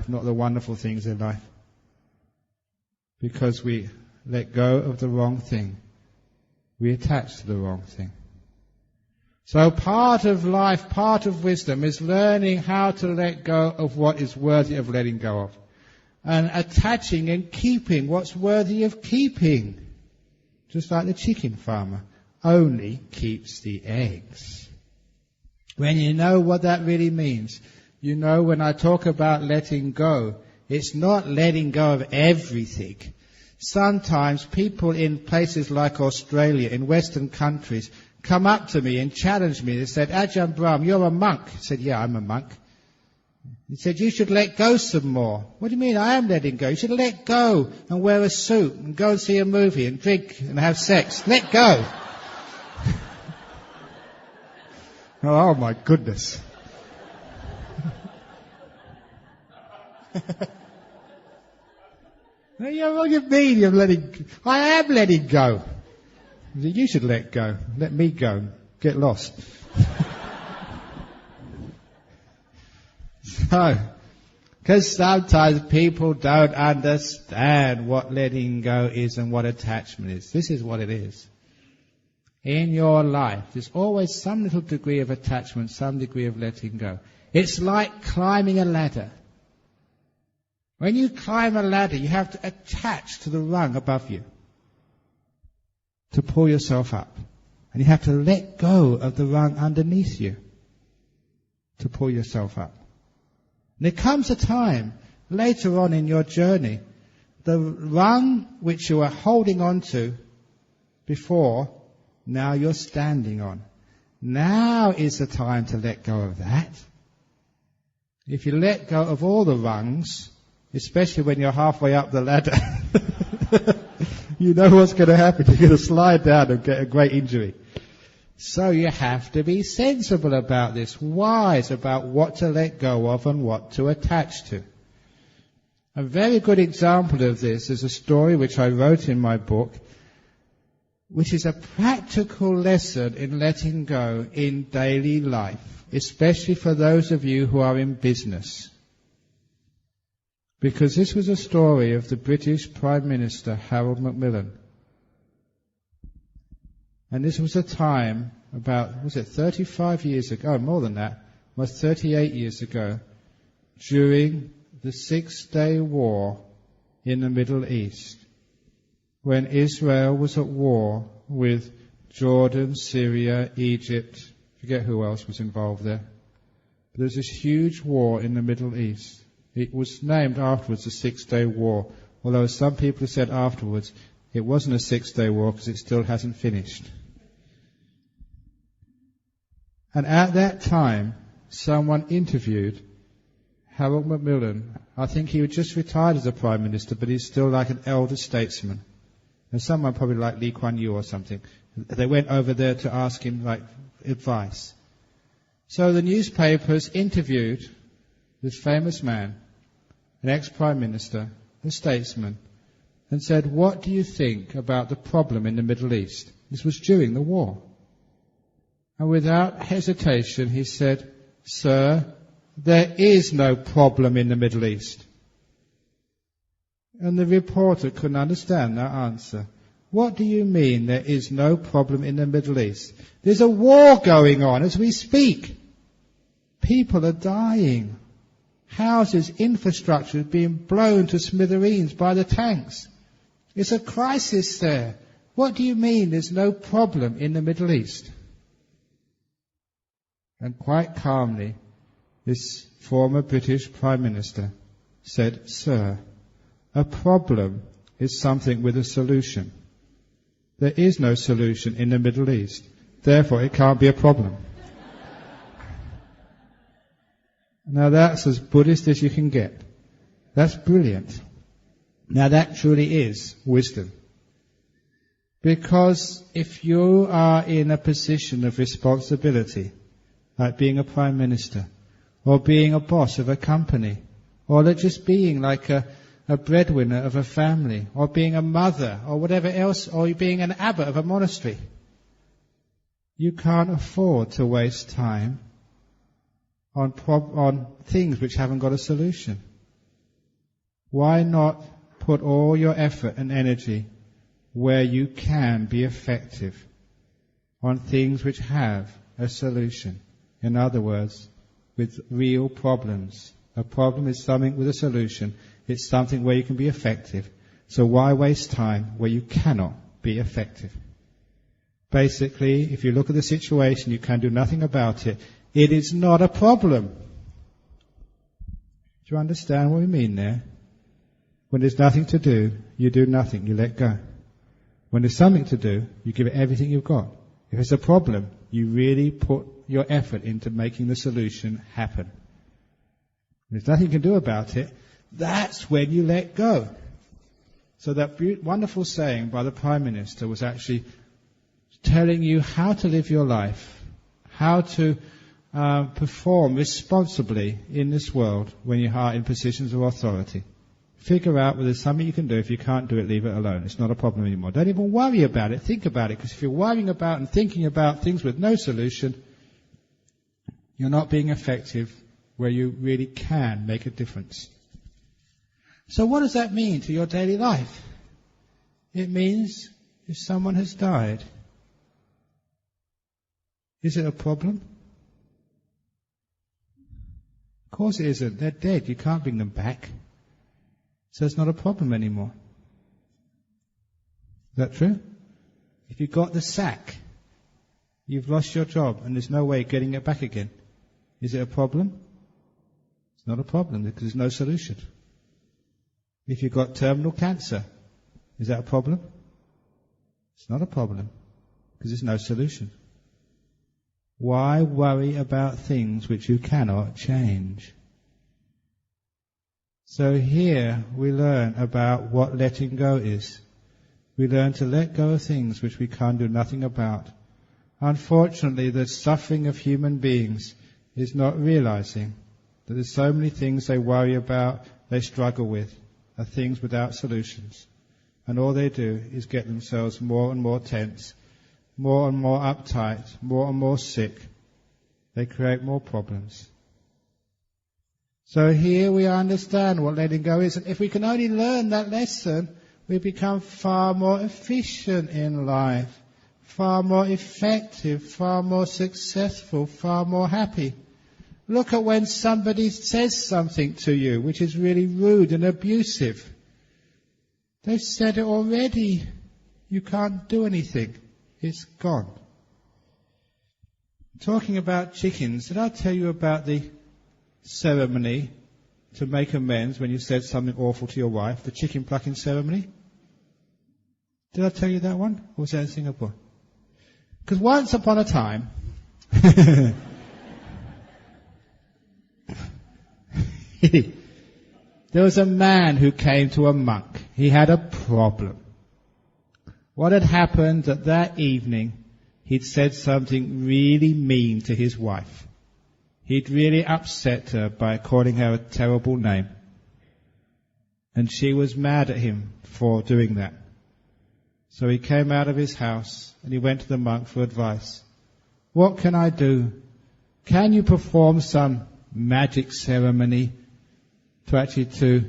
life, not the wonderful things in life. Because we let go of the wrong thing. We attach to the wrong thing. So part of life, part of wisdom is learning how to let go of what is worthy of letting go of. And attaching and keeping what's worthy of keeping. Just like the chicken farmer only keeps the eggs. When you know what that really means, you know when I talk about letting go, it's not letting go of everything. Sometimes people in places like Australia, in Western countries, come up to me and challenge me. They said, Ajahn Brahm, you're a monk. I said, yeah, I'm a monk. He said, you should let go some more. What do you mean? I am letting go. You should let go and wear a suit and go and see a movie and drink and have sex. Let go. Oh my goodness. What do you mean you're letting... I am letting go. You should let go. Let me go. Get lost. So, because sometimes people don't understand what letting go is and what attachment is. This is what it is. In your life, there's always some little degree of attachment, some degree of letting go. It's like climbing a ladder. When you climb a ladder, you have to attach to the rung above you to pull yourself up. And you have to let go of the rung underneath you to pull yourself up. And there comes a time later on in your journey, the rung which you were holding on to before, now you're standing on. Now is the time to let go of that. If you let go of all the rungs, especially when you're halfway up the ladder, you know what's going to happen. You're going to slide down and get a great injury. So you have to be sensible about this, wise about what to let go of and what to attach to. A very good example of this is a story which I wrote in my book, which is a practical lesson in letting go in daily life, especially for those of you who are in business. Because this was a story of the British Prime Minister Harold Macmillan. And this was a time about, 35 years ago, more than that, almost 38 years ago, during the 6-day war in the Middle East, when Israel was at war with Jordan, Syria, Egypt, forget who else was involved there. But there was this huge war in the Middle East. It was named afterwards the 6-day war, although some people have said afterwards it wasn't a 6-day war because it still hasn't finished. And at that time, someone interviewed Harold Macmillan. I think he had just retired as a Prime Minister, but he's still like an elder statesman. And someone probably like Lee Kuan Yew or something. They went over there to ask him like advice. So the newspapers interviewed this famous man, an ex-Prime Minister, a statesman, and said, what do you think about the problem in the Middle East? This was during the war. And without hesitation he said, Sir, there is no problem in the Middle East. And the reporter couldn't understand that answer. What do you mean there is no problem in the Middle East? There's a war going on as we speak. People are dying. Houses, infrastructure is being blown to smithereens by the tanks. It's a crisis there. What do you mean there's no problem in the Middle East? And quite calmly, this former British Prime Minister said, Sir, a problem is something with a solution. There is no solution in the Middle East. Therefore, it can't be a problem. Now that's as Buddhist as you can get. That's brilliant. Now that truly is wisdom. Because if you are in a position of responsibility, like being a Prime Minister, or being a boss of a company, or just being like a breadwinner of a family, or being a mother, or whatever else, or being an abbot of a monastery, you can't afford to waste time on things which haven't got a solution. Why not put all your effort and energy where you can be effective on things which have a solution? In other words, with real problems. A problem is something with a solution. It's something where you can be effective. So why waste time where you cannot be effective? Basically, if you look at the situation, you can do nothing about it. It is not a problem. Do you understand what we mean there? When there's nothing to do, you do nothing, you let go. When there's something to do, you give it everything you've got. If it's a problem, you really put your effort into making the solution happen. When there's nothing you can do about it, that's when you let go. So that wonderful saying by the Prime Minister was actually telling you how to live your life, how to perform responsibly in this world when you are in positions of authority. Figure out whether there's something you can do. If you can't do it, leave it alone. It's not a problem anymore. Don't even worry about it. Think about it. Because if you're worrying about and thinking about things with no solution, you're not being effective where you really can make a difference. So what does that mean to your daily life? It means if someone has died, is it a problem? Of course it isn't. They're dead. You can't bring them back. So it's not a problem anymore. Is that true? If you got the sack, you've lost your job and there's no way of getting it back again. Is it a problem? It's not a problem because there's no solution. If you've got terminal cancer, is that a problem? It's not a problem because there's no solution. Why worry about things which you cannot change? So here we learn about what letting go is. We learn to let go of things which we can't do nothing about. Unfortunately, the suffering of human beings is not realizing that there's so many things they worry about, they struggle with, are things without solutions. And all they do is get themselves more and more tense, more and more uptight, more and more sick. They create more problems. So here we understand what letting go is. And if we can only learn that lesson, we become far more efficient in life, far more effective, far more successful, far more happy. Look at when somebody says something to you which is really rude and abusive. They've said it already. You can't do anything. It's gone. Talking about chickens, did I tell you about the ceremony to make amends when you said something awful to your wife, the chicken plucking ceremony? Did I tell you that one? Or was that in Singapore? Because once upon a time, there was a man who came to a monk. He had a problem. What had happened that evening, he'd said something really mean to his wife. He'd really upset her by calling her a terrible name. And she was mad at him for doing that. So he came out of his house and he went to the monk for advice. What can I do? Can you perform some magic ceremony to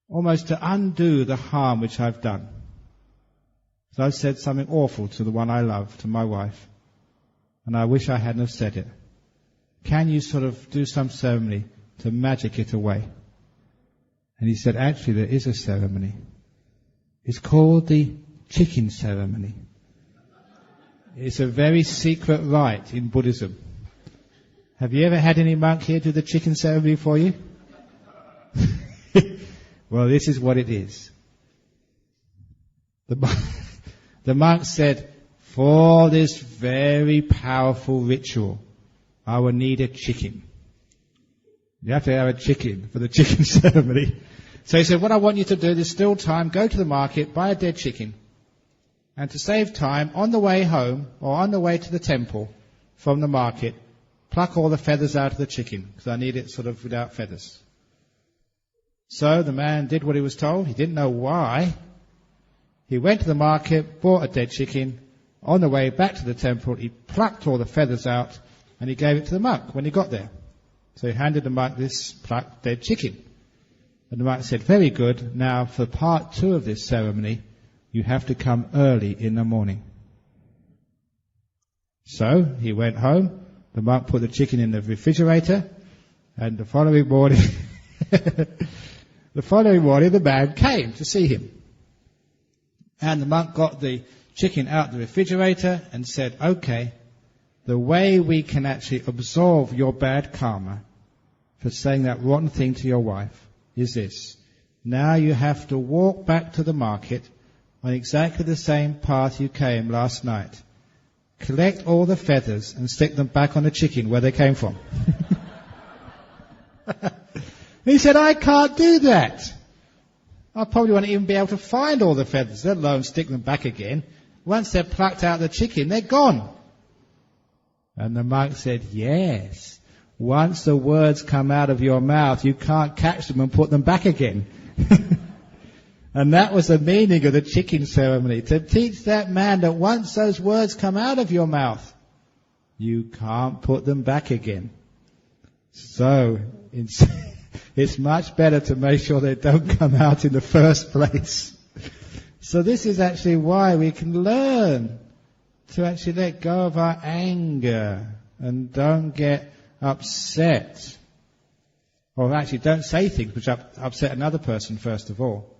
almost to undo the harm which I've done? So I've said something awful to the one I love, to my wife. And I wish I hadn't have said it. Can you sort of do some ceremony to magic it away? And he said, actually there is a ceremony. It's called the chicken ceremony. It's a very secret rite in Buddhism. Have you ever had any monk here do the chicken ceremony for you? Well, this is what it is. The monk said, for this very powerful ritual, I will need a chicken. You have to have a chicken for the chicken ceremony. So he said, what I want you to do, there's still time, go to the market, buy a dead chicken. And to save time, on the way home, or on the way to the temple from the market, pluck all the feathers out of the chicken, because I need it sort of without feathers. So the man did what he was told. He didn't know why. He went to the market, bought a dead chicken. On the way back to the temple, he plucked all the feathers out and he gave it to the monk when he got there. So he handed the monk this plucked dead chicken. And the monk said, very good, now for part 2 of this ceremony, you have to come early in the morning. So he went home, the monk put the chicken in the refrigerator, and the following morning, the man came to see him. And the monk got the chicken out the refrigerator and said, okay, the way we can actually absolve your bad karma for saying that rotten thing to your wife is this. Now you have to walk back to the market on exactly the same path you came last night. Collect all the feathers and stick them back on the chicken where they came from. He said, I can't do that. I probably won't even be able to find all the feathers, let alone stick them back again. Once they're plucked out of the chicken, they're gone. And the monk said, yes. Once the words come out of your mouth, you can't catch them and put them back again. And that was the meaning of the chicken ceremony, to teach that man that once those words come out of your mouth, you can't put them back again. So, it's much better to make sure they don't come out in the first place. So this is actually why we can learn to actually let go of our anger and don't get upset. Or actually don't say things which upset another person first of all.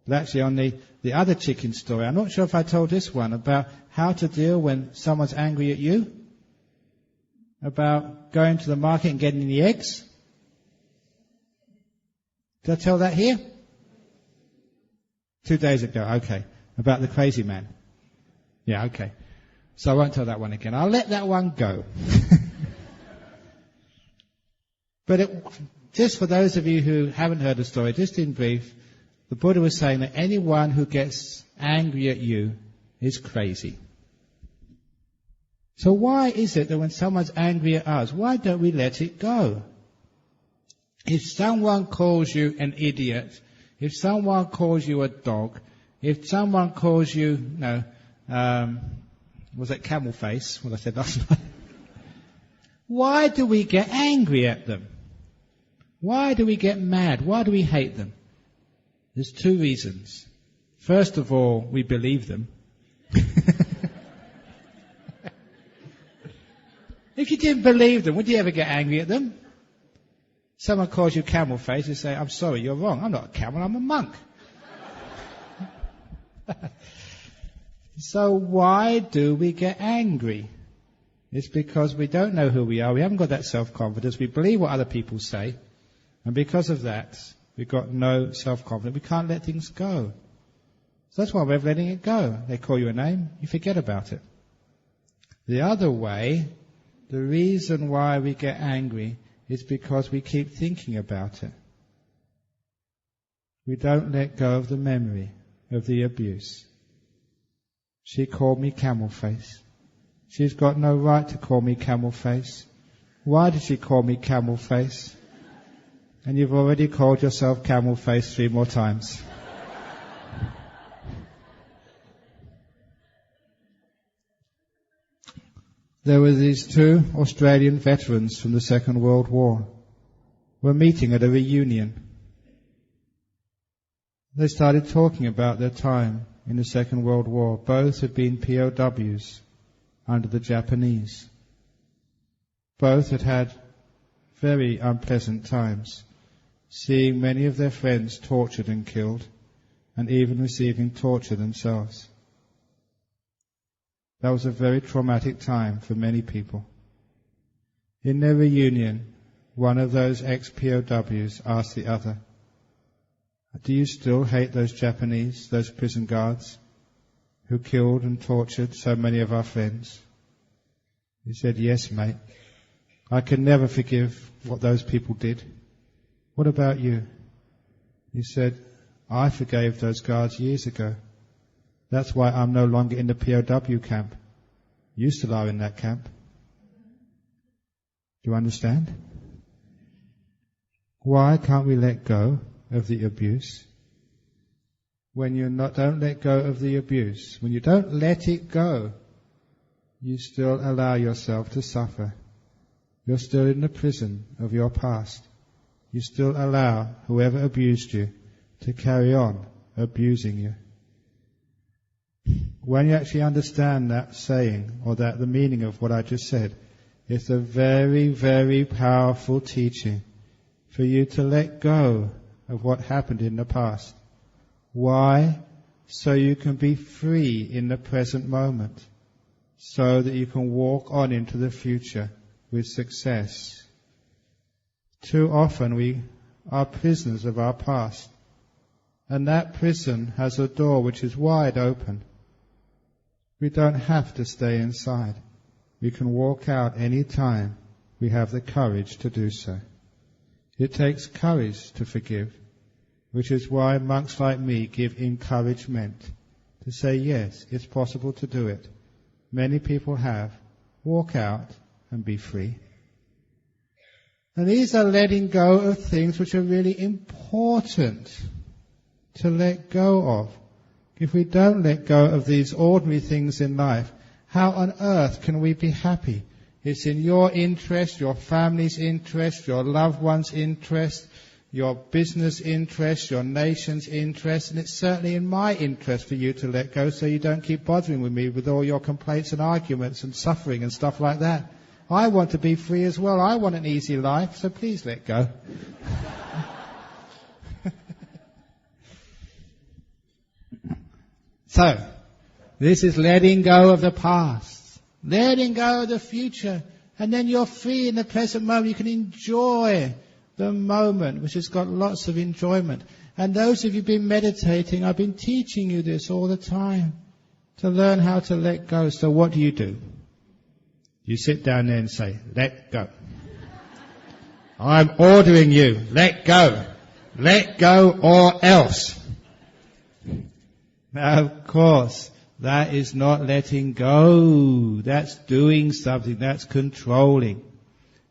But actually on the other chicken story, I'm not sure if I told this one about how to deal when someone's angry at you. About going to the market and getting the eggs. Did I tell that here? 2 days ago, okay. About the crazy man. Yeah, okay. So I won't tell that one again. I'll let that one go. But just for those of you who haven't heard the story, just in brief, the Buddha was saying that anyone who gets angry at you is crazy. So why is it that when someone's angry at us, why don't we let it go? If someone calls you an idiot, if someone calls you a dog, if someone calls you, was that camel face, what I said last night? Why do we get angry at them? Why do we get mad? Why do we hate them? There's 2 reasons. First of all, we believe them. If you didn't believe them, would you ever get angry at them? Someone calls you camel face, you say, I'm sorry, you're wrong. I'm not a camel, I'm a monk. So why do we get angry? It's because we don't know who we are. We haven't got that self-confidence. We believe what other people say. And because of that, we've got no self-confidence. We can't let things go. So that's why we're letting it go. They call you a name, you forget about it. The other way, the reason why we get angry is because we keep thinking about it. We don't let go of the memory of the abuse. She called me camel face. She's got no right to call me camel face. Why did she call me camel face? And you've already called yourself camel face 3 more times. There were these 2 Australian veterans from the Second World War. Were meeting at a reunion. They started talking about their time in the Second World War. Both had been POWs under the Japanese. Both had had very unpleasant times, seeing many of their friends tortured and killed, and even receiving torture themselves. That was a very traumatic time for many people. In their reunion, one of those ex-POWs asked the other, do you still hate those Japanese, those prison guards, who killed and tortured so many of our friends? He said, yes, mate. I can never forgive what those people did. What about you? He said, I forgave those guards years ago. That's why I'm no longer in the POW camp. You still are in that camp. Do you understand? Why can't we let go of the abuse? When you don't let go of the abuse, when you don't let it go, you still allow yourself to suffer. You're still in the prison of your past. You still allow whoever abused you to carry on abusing you. When you actually understand that saying, or that the meaning of what I just said, it's a very, very powerful teaching for you to let go of what happened in the past. Why? So you can be free in the present moment, so that you can walk on into the future with success. Too often we are prisoners of our past, and that prison has a door which is wide open. We don't have to stay inside. We can walk out any time we have the courage to do so. It takes courage to forgive, which is why monks like me give encouragement to say, yes, it's possible to do it. Many people have. Walk out and be free. And these are letting go of things which are really important to let go of. If we don't let go of these ordinary things in life, how on earth can we be happy? It's in your interest, your family's interest, your loved one's interest, your business interest, your nation's interest, and it's certainly in my interest for you to let go so you don't keep bothering with me with all your complaints and arguments and suffering and stuff like that. I want to be free as well. I want an easy life, so please let go. So, this is letting go of the past, letting go of the future, and then you're free in the present moment. You can enjoy the moment, which has got lots of enjoyment. And those of you who've been meditating, I've been teaching you this all the time, to learn how to let go. So what do? You sit down there and say, let go. I'm ordering you, let go. Let go or else. Now, of course, that is not letting go. That's doing something. That's controlling.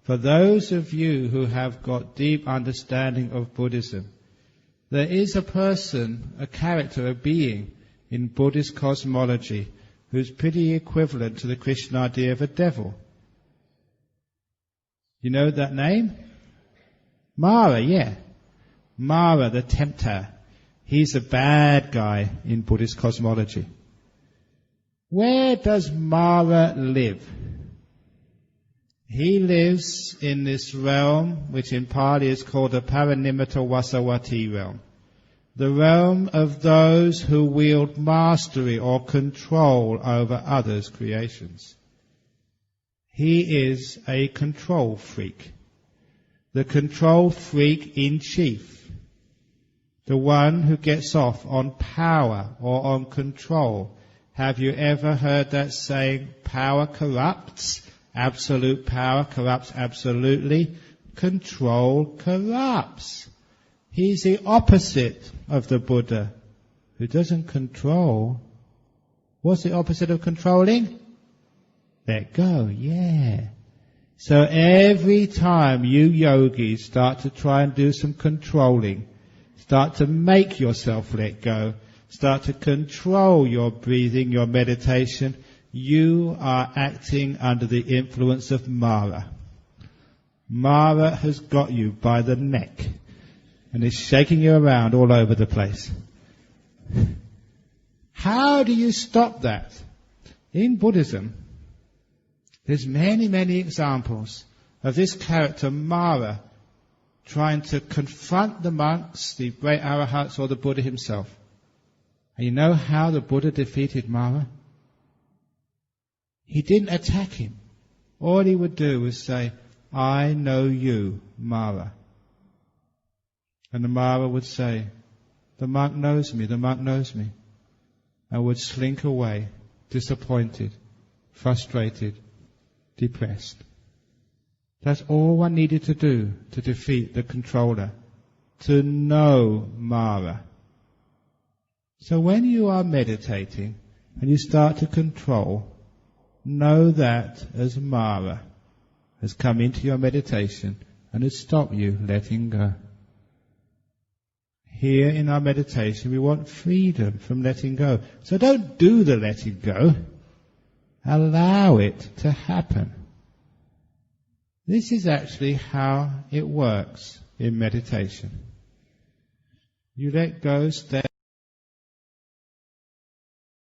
For those of you who have got deep understanding of Buddhism, there is a person, a character, a being in Buddhist cosmology who's pretty equivalent to the Christian idea of a devil. You know that name? Mara, yeah. Mara, the tempter. He's a bad guy in Buddhist cosmology. Where does Mara live? He lives in this realm, which in Pali is called the Paranimitta Vasawati realm. The realm of those who wield mastery or control over others' creations. He is a control freak. The control freak in chief. The one who gets off on power or on control. Have you ever heard that saying, power corrupts? Absolute power corrupts absolutely. Control corrupts. He's the opposite of the Buddha, who doesn't control. What's the opposite of controlling? Let go, yeah. So every time you yogis start to try and do some controlling, start to make yourself let go, start to control your breathing, your meditation, you are acting under the influence of Mara. Mara has got you by the neck and is shaking you around all over the place. How do you stop that? In Buddhism, there's many, many examples of this character, Mara, trying to confront the monks, the great arahats, or the Buddha himself. And you know how the Buddha defeated Mara? He didn't attack him. All he would do was say, I know you, Mara. And the Mara would say, the monk knows me, the monk knows me. And would slink away, disappointed, frustrated, depressed. That's all one needed to do to defeat the controller. To know Mara. So when you are meditating and you start to control, know that as Mara has come into your meditation and has stopped you letting go. Here in our meditation we want freedom from letting go. So don't do the letting go. Allow it to happen. This is actually how it works in meditation. You let go, stay